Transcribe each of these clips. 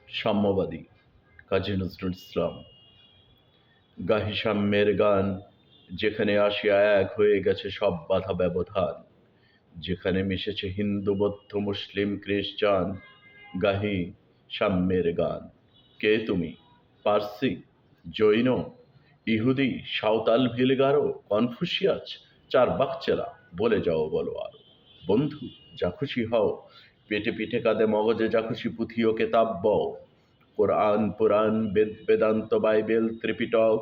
সাম্যবাদী কাজী নজরুল ইসলাম। গাহি সাম্যের গান, যেখানে আসিয়া এক হয়ে গেছে সব বাধা ব্যবধান, যেখানে মিশেছে হিন্দু বৌদ্ধ মুসলিম খ্রিস্টান। গাহি সাম্যের গান। কে তুমি? পার্সি, জৈন, ইহুদি, সাঁওতাল, ভিলগারো, কনফুসিয়াস, চার বাকচেলা, বলে যাও বলো আরো। বন্ধু, যা খুশি হও, পেটে পিঠে কাঁধে মগজে যা খুশি পুঁথি ও কেতাব বও। কোরআন পুরাণ বেদ বেদান্ত বাইবেল ত্রিপিটক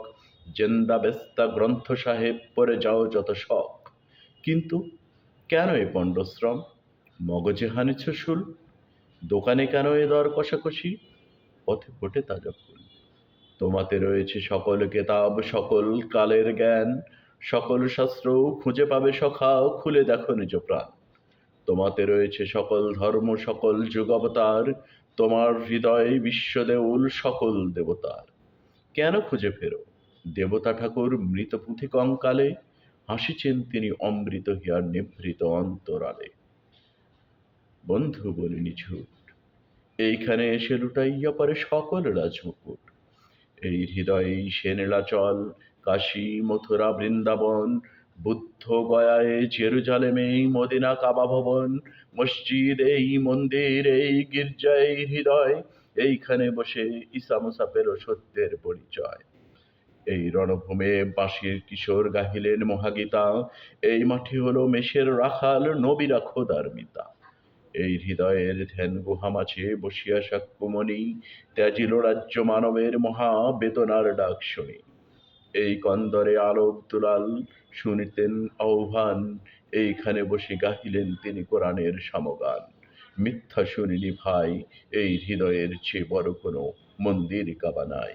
জেন্দা বেস্তা গ্রন্থ সাহেব পড়ে যাও যত শখ। কিন্তু কেন এ পণ্ডশ্রম? মগজে হানিছ শুল? দোকানে কেন এ দর কষাকষি? পথে ফোটে তাজা ফুল। তোমাতে রয়েছে সকল কেতাব, সকল কালের জ্ঞান, সকল শাস্ত্র খুঁজে পাবে সখা, খুলে দেখো নিজ প্রাণ। তোমাতে রয়েছে সকল ধর্ম, সকল যুগাবতার, তোমার হৃদয়ে বিশ্বদেউল সকল দেবতার। কেন খুঁজে ফেরো দেবতা ঠাকুর মৃত পুঁথি কঙ্কালে? হাসিছেন তিনি অমৃত হিয়ার নিভৃত অন্তরালে। বন্ধু বলিনি ঝুট, এইখানে এসে লুটাইয়া পরে সকল রাজমুকুট। এই হৃদয়েই সে নীলাচল, কাশী মথুরা বৃন্দাবন, বুদ্ধ গয়ায় জেরুজালেমে মদিনা কাবা ভবন, মসজিদ এই মন্দির এই গির্জা এই হৃদয়, এইখানে বসে ঈসা মুসা পেল সত্যের পরিচয়। এই রণভূমে বাঁশির কিশোর গাহিলেন মহাগীতা, এই মাটি হলো মেষের রাখাল, নবীরা খোদার মিতা। এই হৃদয়ের ধ্যান গুহা মাঝে বসিয়া সাক্ষ্যমণি, ত্যাজিল রাজ্য মানবের মহা বেদনার ডাক শুনি। এই কন্দরে আলোক দুলাল শুনিতেন আহ্বান, এইখানে বসে গাহিলেন তিনি কোরআনের সমগান। মিথ্যা শুনিনি ভাই, এই হৃদয়ের চেয়ে বড় কোনো মন্দির কাবা নাই।